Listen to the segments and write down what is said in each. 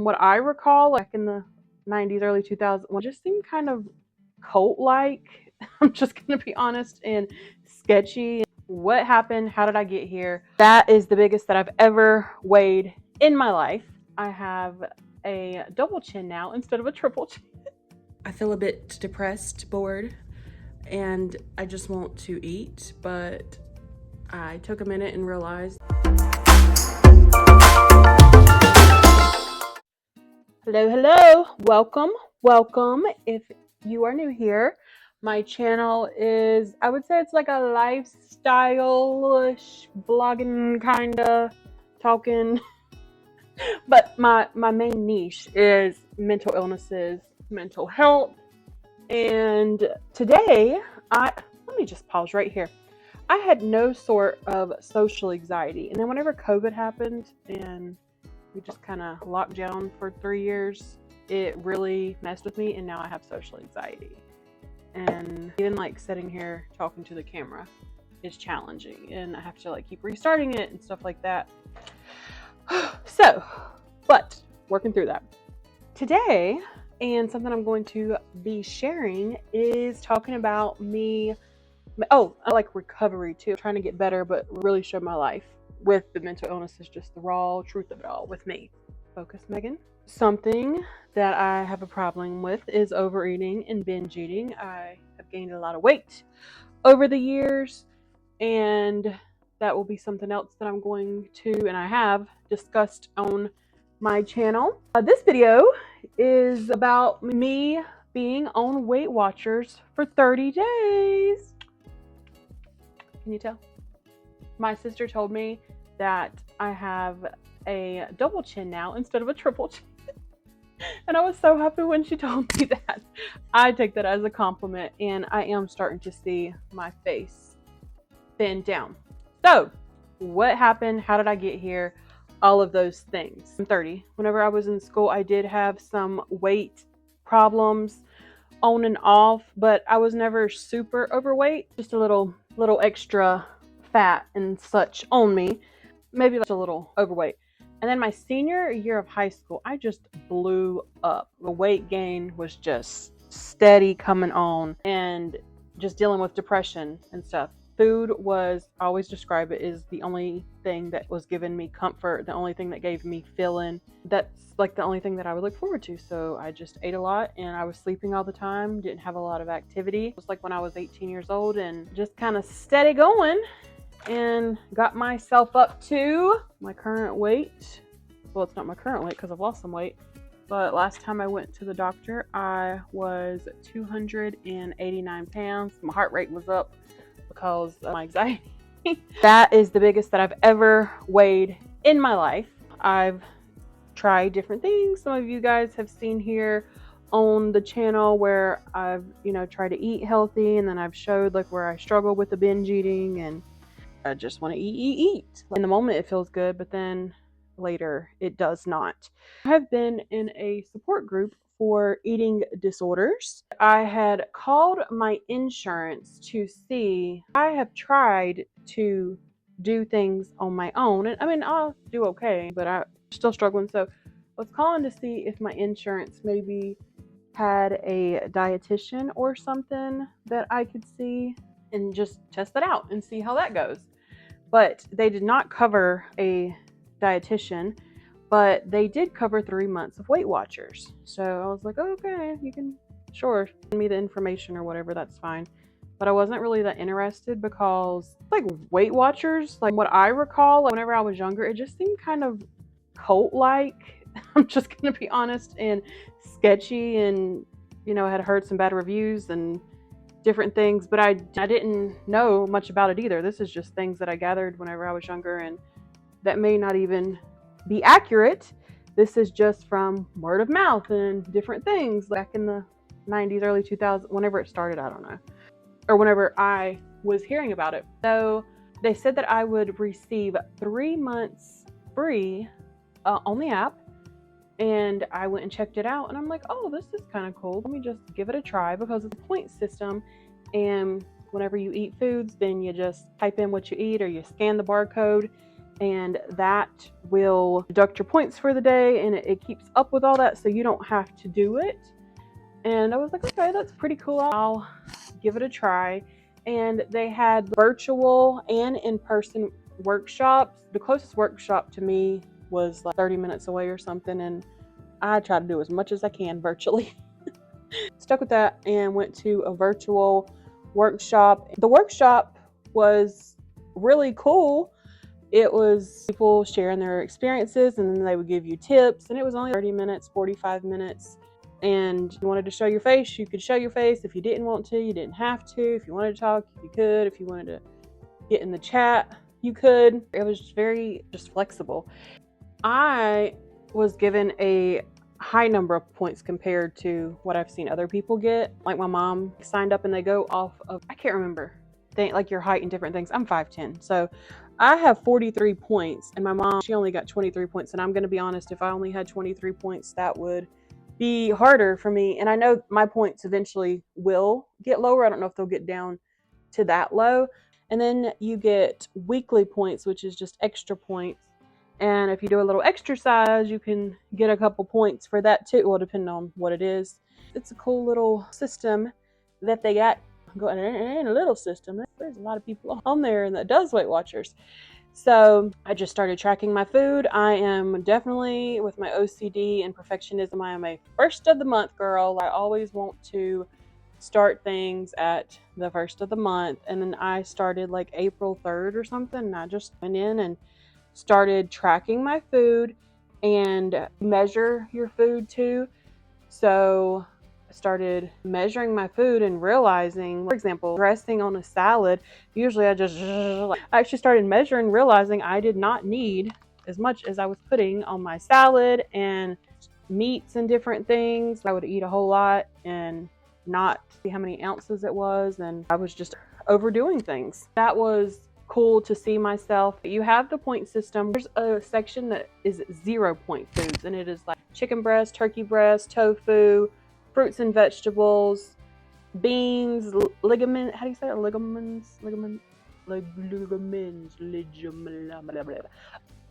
What I recall, like in the 90s, early 2000s, it just seemed kind of cult-like. I'm just going to be honest, and sketchy. What happened? How did I get here? That is the biggest that I've ever weighed in my life. I have a double chin now instead of a triple chin. I feel a bit depressed, bored, and I just want to eat, but I took a minute and realized. Hello, welcome. If you are new here, my channel is, I would say it's like a lifestyle-ish, blogging kinda, talking, but my main niche is mental illnesses, mental health, and today, let me just pause right here. I had no sort of social anxiety, and then whenever COVID happened and we just kind of locked down for 3 years, it really messed with me, and now I have social anxiety. And even like sitting here talking to the camera is challenging, and I have to like keep restarting it and stuff like that. But working through that. Today, and something I'm going to be sharing is talking about me. Oh, I like recovery too, trying to get better, but really show my life with the mental illness is just the raw truth of it all with me. Focus, Megan. Something that I have a problem with is overeating and binge eating. I have gained a lot of weight over the years, and that will be something else that I'm going to, and I have discussed on my channel. This video is about me being on Weight Watchers for 30 days. Can you tell? My sister told me that I have a double chin now instead of a triple chin. And I was so happy when she told me that. I take that as a compliment, and I am starting to see my face thin down. So, what happened? How did I get here? All of those things. I'm 30. Whenever I was in school, I did have some weight problems on and off, but I was never super overweight, just a little extra fat and such on me, maybe like a little overweight. And then my senior year of high school, I just blew up. The weight gain was just steady coming on, and just dealing with depression and stuff. Food was, I always describe it, is the only thing that was giving me comfort, the only thing that gave me feeling. That's like the only thing that I would look forward to. So I just ate a lot, and I was sleeping all the time, didn't have a lot of activity. It was like when I was 18 years old, and just kind of steady going, and got myself up to my current weight. Well, it's not my current weight because I've lost some weight, but last time I went to the doctor, I was 289 pounds. My heart rate was up because of my anxiety. That is the biggest that I've ever weighed in my life. I've tried different things. Some of you guys have seen here on the channel where I've, tried to eat healthy, and then I've showed like where I struggle with the binge eating, and I just want to eat. In the moment it feels good, but then later it does not. I have been in a support group for eating disorders. I had called my insurance to see. I have tried to do things on my own, and I mean, I'll do okay, but I'm still struggling. So I was calling to see if my insurance maybe had a dietitian or something that I could see and just test it out and see how that goes. But they did not cover a dietitian, but they did cover 3 months of Weight Watchers. So I was like, oh, okay, you can sure send me the information or whatever, that's fine. But I wasn't really that interested because like Weight Watchers, like what I recall, like whenever I was younger, it just seemed kind of cult-like. I'm just gonna be honest, and sketchy, and I had heard some bad reviews and different things, but I didn't know much about it either. This is just things that I gathered whenever I was younger, and that may not even be accurate. This is just from word of mouth and different things back in the 90s, early 2000s, whenever it started, I don't know, or whenever I was hearing about it. So they said that I would receive 3 months free on the app, and I went and checked it out, and I'm like, oh, this is kind of cool. Let me just give it a try, because it's a point system, and whenever you eat foods, then you just type in what you eat, or you scan the barcode, and that will deduct your points for the day, and it keeps up with all that so you don't have to do it. And I was like, okay, that's pretty cool. I'll give it a try. And they had virtual and in-person workshops. The closest workshop to me was like 30 minutes away or something, and I try to do as much as I can virtually. Stuck with that and went to a virtual workshop. The workshop was really cool. It was people sharing their experiences, and then they would give you tips, and it was only 30 minutes, 45 minutes. And if you wanted to show your face, you could show your face. If you didn't want to, you didn't have to. If you wanted to talk, you could. If you wanted to get in the chat, you could. It was just very flexible. I was given a high number of points compared to what I've seen other people get. Like my mom signed up and they go off of, I can't remember, like your height and different things. I'm 5'10", so I have 43 points, and my mom, she only got 23 points. And I'm going to be honest, if I only had 23 points, that would be harder for me. And I know my points eventually will get lower. I don't know if they'll get down to that low. And then you get weekly points, which is just extra points. And if you do a little exercise, you can get a couple points for that too. Well, depending on what it is. It's a cool little system that they got going. It ain't a little system. There's a lot of people on there that does Weight Watchers. So I just started tracking my food. I am definitely, with my OCD and perfectionism, I am a first of the month girl. I always want to start things at the first of the month. And then I started like April 3rd or something. And I just went in and started tracking my food and measure your food too. So I started measuring my food and realizing, for example, dressing on a salad, usually I actually started measuring, realizing I did not need as much as I was putting on my salad and meats and different things. I would eat a whole lot and not see how many ounces it was, and I was just overdoing things. That was cool to see myself. You have the point system. There's a section that is 0 point foods, and it is like chicken breast, turkey breast, tofu, fruits and vegetables, beans, ligament. How do you say it? Ligaments,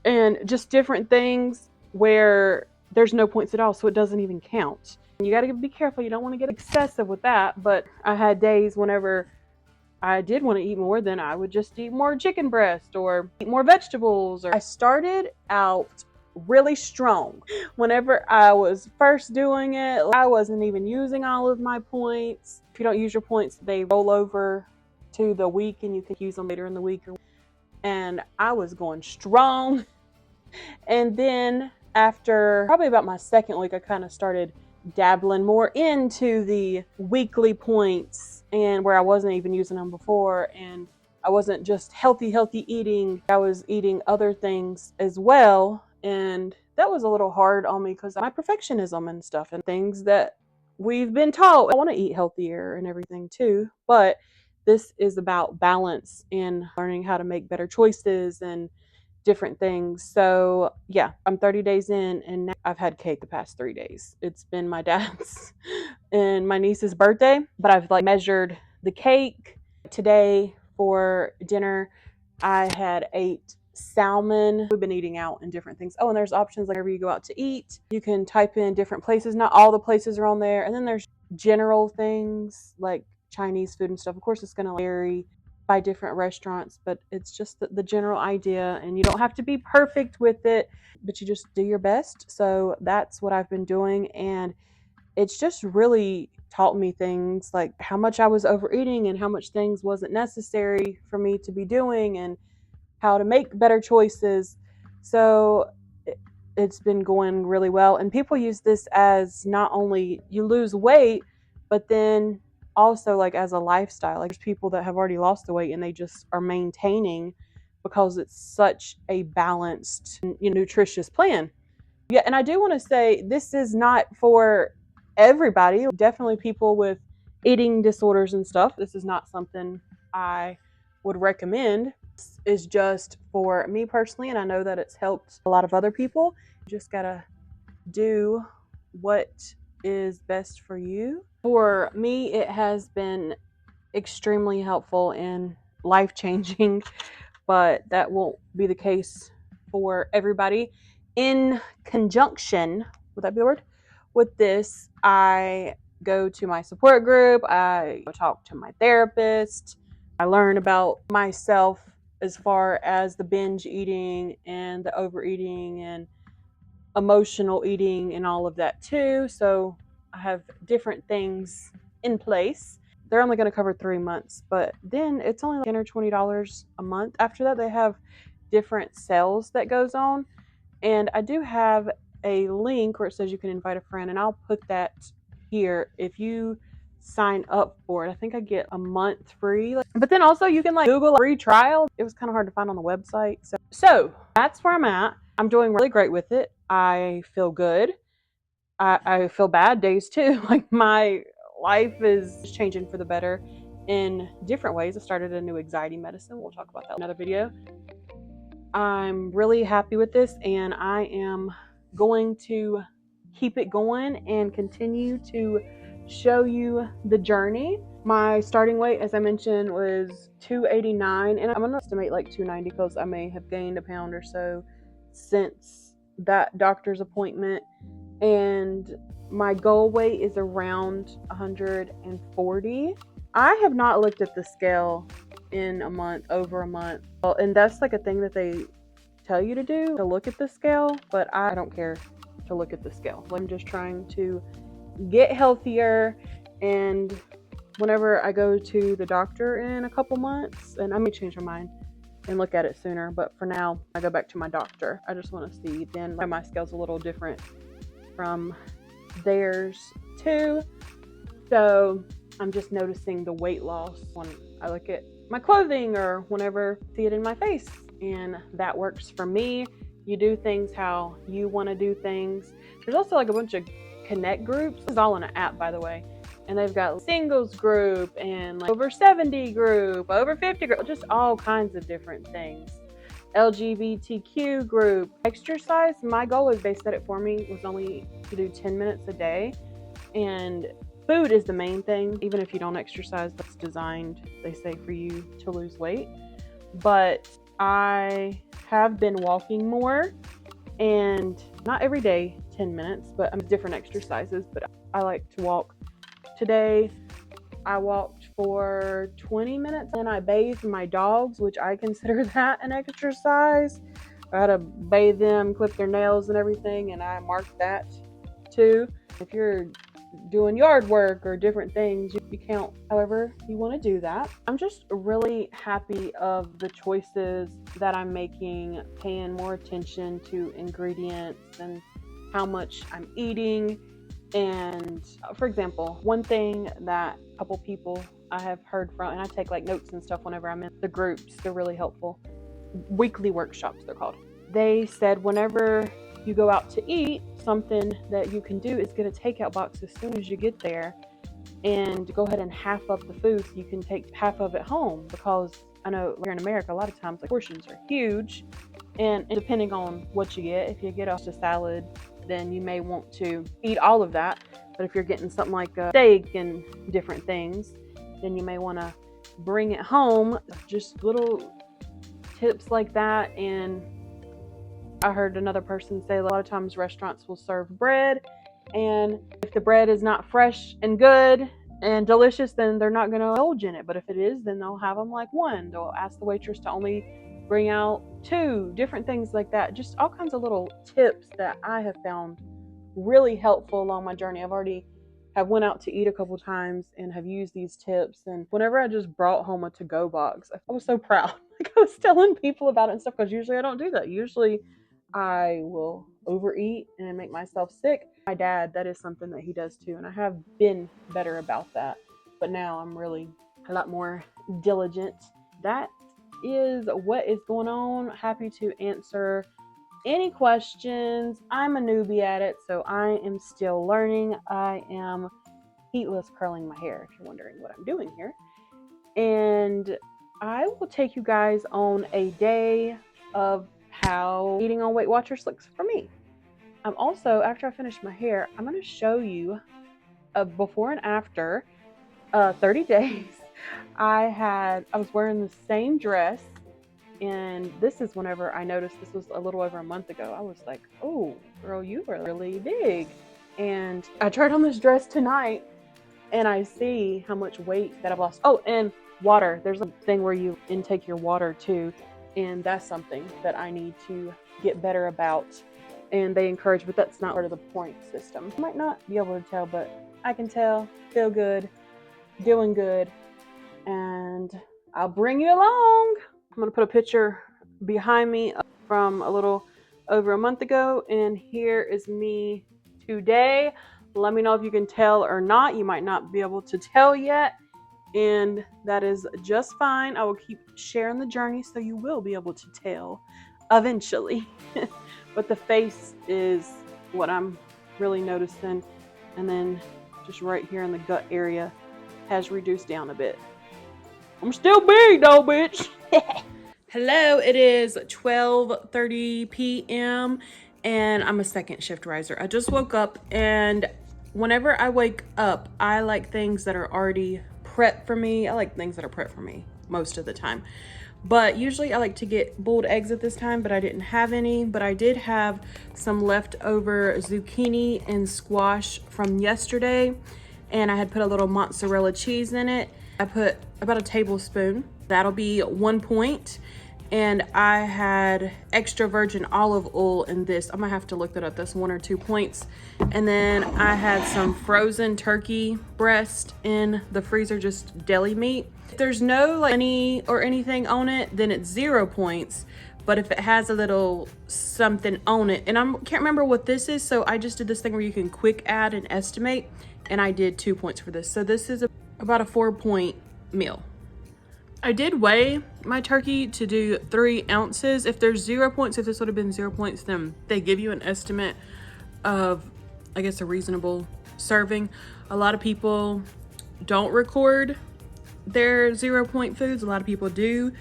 and just different things where there's no points at all, so it doesn't even count. You got to be careful. You don't want to get excessive with that. But I had days whenever I did want to eat more, then I would just eat more chicken breast or eat more vegetables. Or I started out really strong. Whenever I was first doing it, I wasn't even using all of my points. If you don't use your points, they roll over to the week and you can use them later in the week. And I was going strong. And then after probably about my second week, I kind of started dabbling more into the weekly points, and where I wasn't even using them before, and I wasn't just healthy eating, I was eating other things as well. And that was a little hard on me because my perfectionism and stuff and things that we've been taught. I want to eat healthier and everything too, but this is about balance and learning how to make better choices and different things. So yeah, I'm 30 days in, and now I've had cake the past 3 days. It's been my dad's and my niece's birthday, but I've like measured the cake. Today for dinner, I had ate salmon. We've been eating out and different things. Oh, and there's options like whenever you go out to eat, you can type in different places. Not all the places are on there. And then there's general things like Chinese food and stuff. Of course, it's going to vary by different restaurants, but it's just the general idea, and you don't have to be perfect with it, but you just do your best. So that's what I've been doing, and it's just really taught me things like how much I was overeating and how much things wasn't necessary for me to be doing, and how to make better choices. So it's been going really well, and people use this as not only you lose weight, but then also like as a lifestyle. Like there's people that have already lost the weight and they just are maintaining because it's such a balanced, nutritious plan. Yeah, and I do want to say this is not for everybody. Definitely people with eating disorders and stuff. This is not something I would recommend. This is just for me personally, and I know that it's helped a lot of other people. You just gotta do what is best for you. For me, it has been extremely helpful and life-changing, but that won't be the case for everybody. In conjunction, would that be the word? With this, I go to my support group, I talk to my therapist, I learn about myself as far as the binge eating and the overeating and emotional eating and all of that too. So I have different things in place. They're only going to cover 3 months, but then it's only like $10 or $20 a month. After that, they have different sales that goes on. And I do have a link where it says you can invite a friend, and I'll put that here. If you sign up for it, I think I get a month free. But then also you can like Google a free trial. It was kind of hard to find on the website. So that's where I'm at. I'm doing really great with it. I feel good. I feel bad days too. Like my life is changing for the better in different ways. I started a new anxiety medicine. We'll talk about that in another video. I'm really happy with this, and I am going to keep it going and continue to show you the journey. My starting weight, as I mentioned, was 289, and I'm going to estimate like 290 because I may have gained a pound or so since that doctor's appointment. And my goal weight is around 140. I have not looked at the scale in a month, over a month. Well, and that's like a thing that they tell you to do, to look at the scale, but I don't care to look at the scale. I'm just trying to get healthier, and whenever I go to the doctor in a couple months, and I may change my mind and look at it sooner, but for now, I go back to my doctor. I just want to see then my scale's a little different from theirs too. So I'm just noticing the weight loss when I look at my clothing or whenever I see it in my face, and that works for me. You do things how you want to do things. There's also like a bunch of connect groups. This is all in an app, by the way, and they've got singles group and like over 70 group, over 50 group, just all kinds of different things. LGBTQ group. Exercise, my goal, as they set it for me, was only to do 10 minutes a day, and food is the main thing. Even if you don't exercise, that's designed, they say, for you to lose weight. But I have been walking more, and not every day 10 minutes, but different exercises. But I like to walk. Today I walked for 20 minutes, and I bathed my dogs, which I consider that an exercise. I had to bathe them, clip their nails and everything, and I marked that too. If you're doing yard work or different things, you count however you want to do that. I'm just really happy of the choices that I'm making, paying more attention to ingredients and how much I'm eating. And for example, one thing that a couple people I have heard from, and I take like notes and stuff whenever I'm in the groups, they're really helpful. Weekly workshops, they're called. They said whenever you go out to eat, something that you can do is get a takeout box as soon as you get there and go ahead and half up the food so you can take half of it home, because I know here in America a lot of times like portions are huge, and depending on what you get, if you get a salad, then you may want to eat all of that. But if you're getting something like a steak and different things, then you may want to bring it home. Just little tips like that. And I heard another person say a lot of times restaurants will serve bread, and if the bread is not fresh and good and delicious, then they're not going to indulge in it. But if it is, then they'll have them like one. They'll ask the waitress to only bring out 2, different things like that. Just all kinds of little tips that I have found really helpful along my journey. I've already have went out to eat a couple times and have used these tips. And whenever I just brought home a to-go box, I was so proud. Like I was telling people about it and stuff, because usually I don't do that. Usually I will overeat and make myself sick. My dad, that is something that he does too, and I have been better about that. But now I'm really a lot more diligent. That is what is going on. Happy to answer any questions. I'm a newbie at it, so I am still learning. I am heatless curling my hair, if you're wondering what I'm doing here. And I will take you guys on a day of how eating on Weight Watchers looks for me. I'm also, after I finish my hair, I'm going to show you a before and after 30 days. I was wearing the same dress And this is whenever I noticed this was a little over a month ago. I was like, oh, girl, you are really big. And I tried on this dress tonight and I see how much weight that I've lost. Oh, and water. There's a thing where you intake your water too. And that's something that I need to get better about. And they encourage, but that's not part of the point system. You might not be able to tell, but I can tell, feel good, doing good, and I'll bring you along. I'm gonna put a picture behind me from a little over a month ago, and here is me today. Let me know if you can tell or not. You might not be able to tell yet, and that is just fine. I will keep sharing the journey so you will be able to tell eventually. But the face is what I'm really noticing, and then just right here in the gut area has reduced down a bit. I'm still big though, bitch. Hello, it is 12:30 p.m. and I'm a second shift riser. I just woke up, and whenever I wake up, I like things that are already prepped for me. I like things that are prepped for me most of the time. But usually I like to get boiled eggs at this time, but I didn't have any. But I did have some leftover zucchini and squash from yesterday, and I had put a little mozzarella cheese in it. I put about a tablespoon. That'll be 1 point. And I had extra virgin olive oil in this. I'm gonna have to look that up. That's 1 or 2 points. And then I had some frozen turkey breast in the freezer, just deli meat. If there's no honey or anything on it, then it's 0 points. But if it has a little something on it, and I can't remember what this is, so I just did this thing where you can quick add and estimate, and I did 2 points for this. So this is about a 4-point meal. I did weigh my turkey to do 3 ounces. If there's 0 points, if this would have been 0 points, then they give you an estimate of, I guess, a reasonable serving. A lot of people don't record their 0 point foods. A lot of people do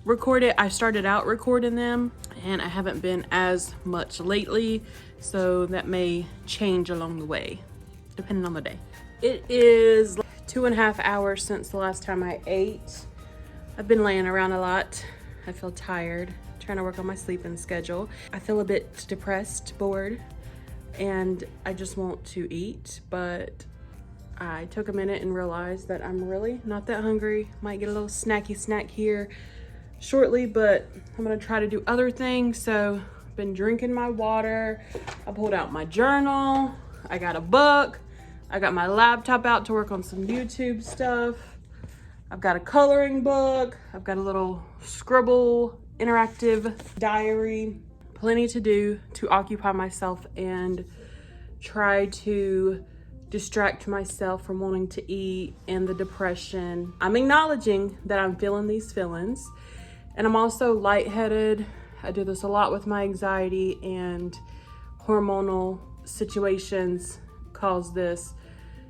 record it. I started out recording them, and I haven't been as much lately, so that may change along the way, depending on the day. It is 2.5 hours since the last time I ate. I've been laying around a lot. I feel tired, trying to work on my sleeping schedule. I feel a bit depressed, bored, and I just want to eat, but I took a minute and realized that I'm really not that hungry. Might get a little snacky snack here shortly, but I'm gonna try to do other things. So I've been drinking my water. I pulled out my journal. I got a book. I got my laptop out to work on some YouTube stuff. I've got a coloring book. I've got a little scribble interactive diary. Plenty to do to occupy myself and try to distract myself from wanting to eat and the depression. I'm acknowledging that I'm feeling these feelings, and I'm also lightheaded. I do this a lot with my anxiety, and hormonal situations cause this.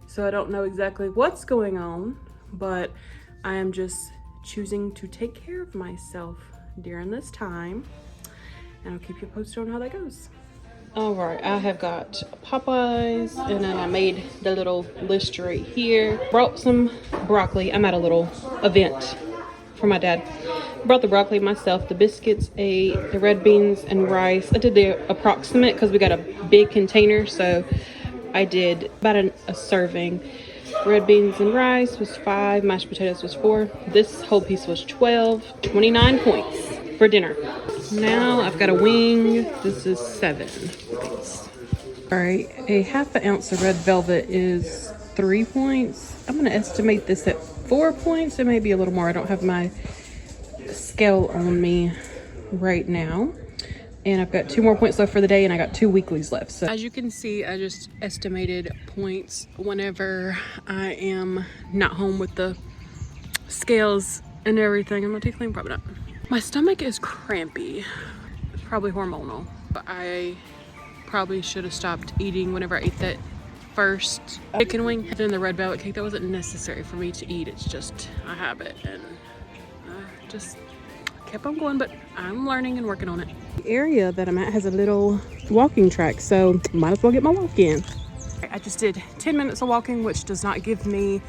So I don't know exactly what's going on, but I am just choosing to take care of myself during this time, and I'll keep you posted on how that goes. All right, I have got Popeyes, and then I made the little list right here. Brought some broccoli. I'm at a little event for my dad. Brought the broccoli myself, the biscuits, the red beans and rice. I did the approximate because we got a big container, so I did about a serving. Red beans and rice was 5, mashed potatoes was 4. This whole piece was 12, 29 points for dinner. Now I've got a wing. This is 7 points. All right, a ½ ounce of red velvet is 3 points. I'm gonna estimate this at 4 points. It may be a little more. I don't have my scale on me right now. And I've got 2 more points left for the day, and I got 2 weeklies left. So as you can see, I just estimated points whenever I am not home with the scales and everything. I'm not too clean, probably not. My stomach is crampy. It's probably hormonal. But I probably should have stopped eating whenever I ate that first chicken wing. Then the red velvet cake, that wasn't necessary for me to eat. It's just a habit, and I just kept on going, but I'm learning and working on it. The area that I'm at has a little walking track, so might as well get my walk in. I just did 10 minutes of walking, which does not give me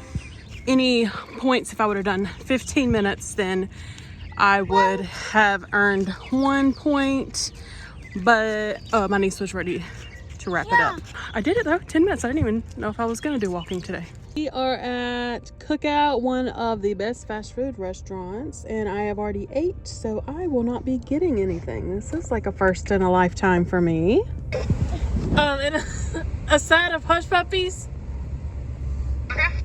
any points. If I would have done 15 minutes, then I would have earned 1 point, but my niece was ready to wrap it up. I did it though, 10 minutes. I didn't even know if I was gonna do walking today. We are at Cookout, one of the best fast food restaurants, and I have already ate, so I will not be getting anything. This is like a first in a lifetime for me. And a side of hush puppies. Okay.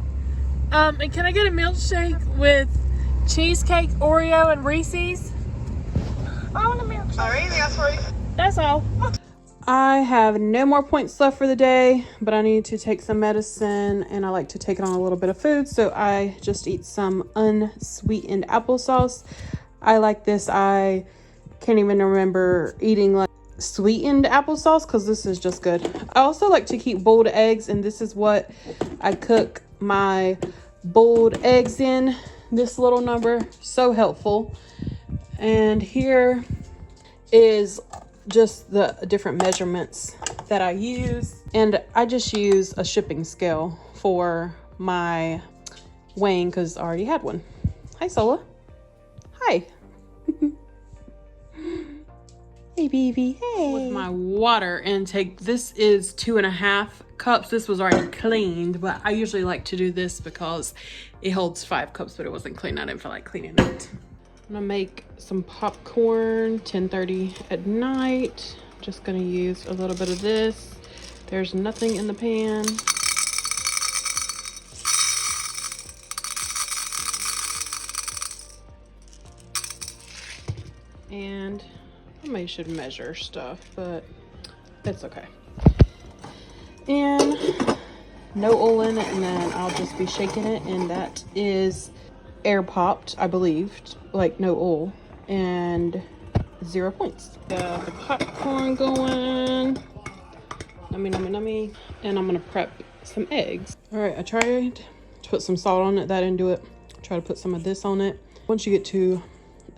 And can I get a milkshake with cheesecake, Oreo, and Reese's? I want a milkshake. All right, that's for you. That's all. I have no more points left for the day, but I need to take some medicine and I like to take it on a little bit of food. So I just eat some unsweetened applesauce. I like this. I can't even remember eating like sweetened applesauce because this is just good. I also like to keep boiled eggs, and this is what I cook my boiled eggs in. This little number, so helpful. And here is just the different measurements that I use, and I just use a shipping scale for my weighing because I already had one. Hi Sola. Hi. Hey baby. Hey. With my water intake, this is 2.5 cups. This was already cleaned, but I usually like to do this because it holds 5 cups, but it wasn't clean. I didn't feel like cleaning it. I'm gonna make some popcorn, 10:30 at night. Just gonna use a little bit of this. There's nothing in the pan. And I may should measure stuff, but it's okay. And no oil in it, and then I'll just be shaking it, and that is air popped, I believe, like no oil, and 0 points. Got the popcorn going, nummy nummy nummy, and I'm gonna prep some eggs. All right, I tried to put some salt on it. That didn't do it. Try to put some of this on it. Once you get to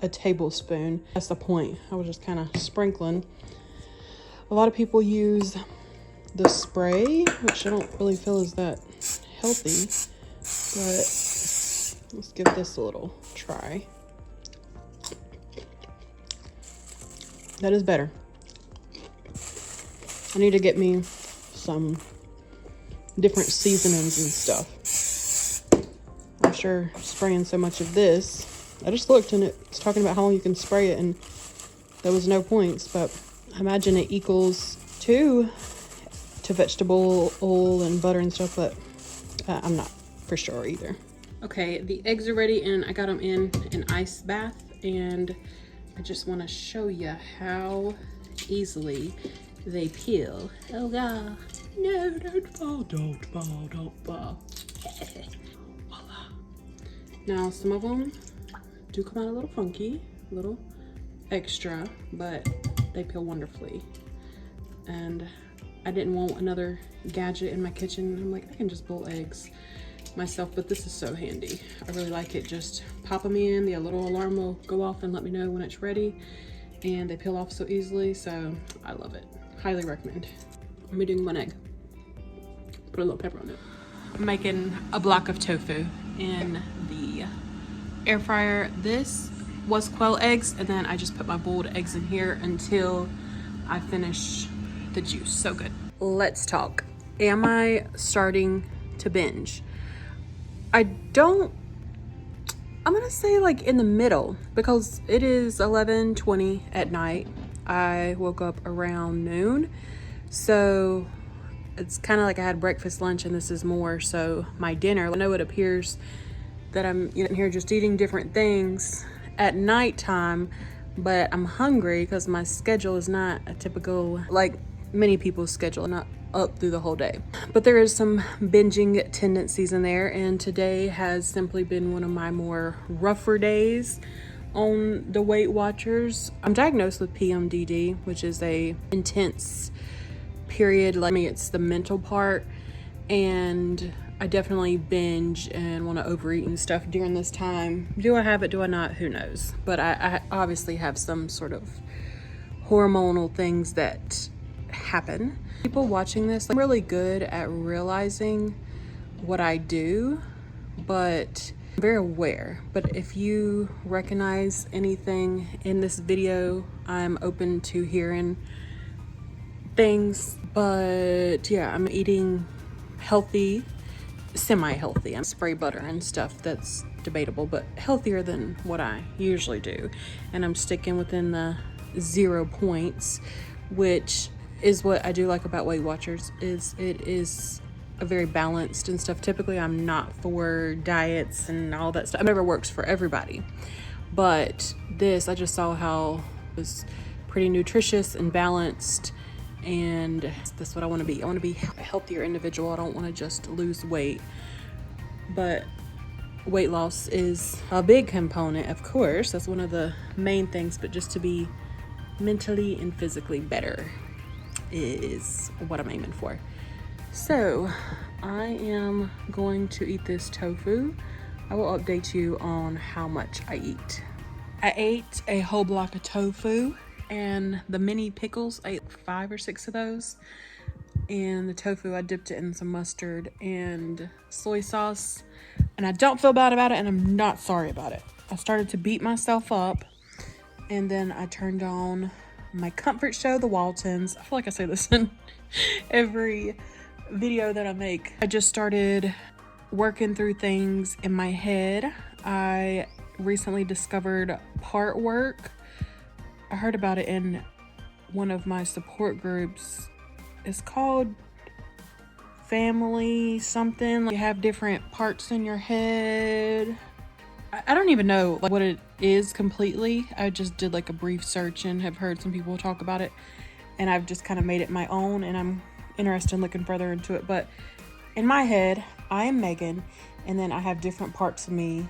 a tablespoon, that's the point. I was just kind of sprinkling. A lot of people use the spray, which I don't really feel is that healthy, but let's give this a little try. That is better. I need to get me some different seasonings and stuff. After spraying so much of this, I just looked and it's talking about how long you can spray it, and there was no points, but I imagine it equals 2 to vegetable oil and butter and stuff, but I'm not for sure either. Okay, the eggs are ready, and I got them in an ice bath, and I just want to show you how easily they peel. Oh god. No, don't fall, don't fall, don't fall. Voila. Now, some of them do come out a little funky, a little extra, but they peel wonderfully. And I didn't want another gadget in my kitchen. I'm like, I can just boil eggs myself, but this is so handy. I really like it. Just pop them in, the little alarm will go off and let me know when it's ready, and they peel off so easily, so I love it. Highly recommend. I'm doing 1 egg. Put a little pepper on it. I'm making a block of tofu in the air fryer. This was quail eggs, and then I just put my boiled eggs in here until I finish the juice. So good. Let's talk. Am I starting to binge? I'm gonna say like in the middle, because it is 11:20 at night. I woke up around noon, so it's kind of like I had breakfast, lunch, and this is more so my dinner. I know it appears that I'm in here just eating different things at nighttime, but I'm hungry because my schedule is not a typical, like many people's schedule, not up through the whole day. But there is some binging tendencies in there, and today has simply been one of my more rougher days on the Weight Watchers. I'm diagnosed with PMDD, which is a intense period. Like me, it's the mental part, and I definitely binge and want to overeat and stuff during this time. Do I have it? Do I not? Who knows? But I obviously have some sort of hormonal things that happen. People watching this, I'm really good at realizing what I do, but I'm very aware, but if you recognize anything in this video, I'm open to hearing things. But yeah, I'm eating healthy, semi-healthy. I'm spray butter and stuff. That's debatable, but healthier than what I usually do. And I'm sticking within the 0 points, which is what I do like about Weight Watchers, is it is a very balanced and stuff. Typically I'm not for diets and all that stuff. It never works for everybody, but this, I just saw how it was pretty nutritious and balanced, and that's what I want to be. I want to be a healthier individual. I don't want to just lose weight, but weight loss is a big component, of course. That's one of the main things, but just to be mentally and physically better is what I'm aiming for. So I am going to eat this tofu. I will update you on how much I eat. I ate a whole block of tofu, and the mini pickles, I ate 5 or 6 of those. And the tofu, I dipped it in some mustard and soy sauce, and I don't feel bad about it, and I'm not sorry about it. I started to beat myself up, and then I turned on my comfort show, The Waltons. I feel like I say this in every video that I make. I just started working through things in my head. I recently discovered part work. I heard about it in one of my support groups. It's called family something. Like, you have different parts in your head. I don't even know like what it is completely. I just did like a brief search and have heard some people talk about it, and I've just kind of made it my own, and I'm interested in looking further into it. But in my head, I am Megan, and then I have different parts of me,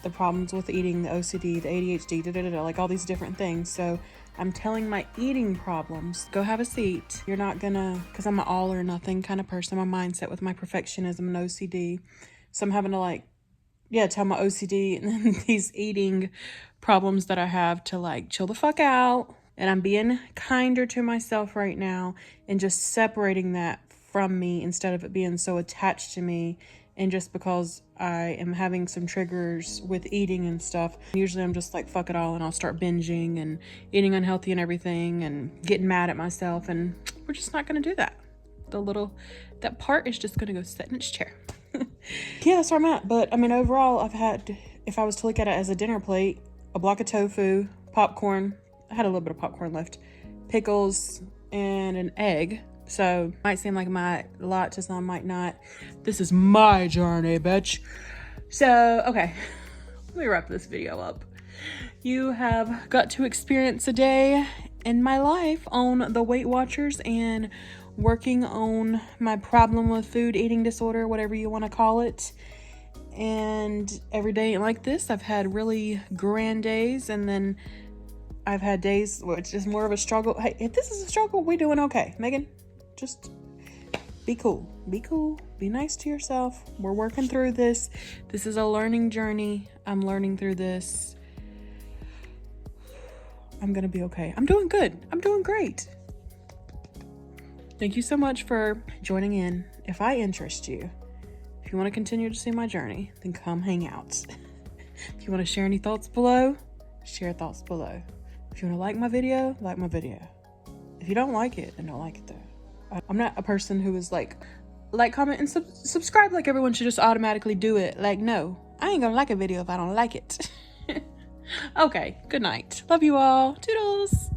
the problems with eating, the OCD, the ADHD, like all these different things. So I'm telling my eating problems, go have a seat. You're not gonna, because I'm an all or nothing kind of person, my mindset with my perfectionism and OCD. So I'm having to like, yeah, tell my OCD and then these eating problems that I have to like chill the fuck out. And I'm being kinder to myself right now and just separating that from me instead of it being so attached to me. And just because I am having some triggers with eating and stuff, usually I'm just like, fuck it all, and I'll start binging and eating unhealthy and everything and getting mad at myself. And we're just not going to do that. That part is just going to go sit in its chair. Yeah, that's where I'm at. But I mean, overall, I've had, if I was to look at it as a dinner plate, a block of tofu, popcorn. I had a little bit of popcorn left, pickles, and an egg. So might seem like a lot to some, might not. This is my journey, bitch. So, okay, let me wrap this video up. You have got to experience a day in my life on the Weight Watchers and working on my problem with food eating disorder, whatever you want to call it. And every day like this, I've had really grand days, and then I've had days where it's just more of a struggle. Hey, if this is a struggle, we're doing okay. Megan, just be cool. Be cool. Be nice to yourself. We're working through this. This is a learning journey. I'm learning through this. I'm going to be okay. I'm doing good. I'm doing great. Thank you so much for joining in. If I interest you, if you want to continue to see my journey, then come hang out. If you want to share any thoughts below, share thoughts below. If you want to like my video, like my video. If you don't like it, then don't like it though. I'm not a person who is like, comment, and subscribe like everyone should just automatically do it. Like, no, I ain't gonna like a video if I don't like it. Okay, good night. Love you all. Toodles.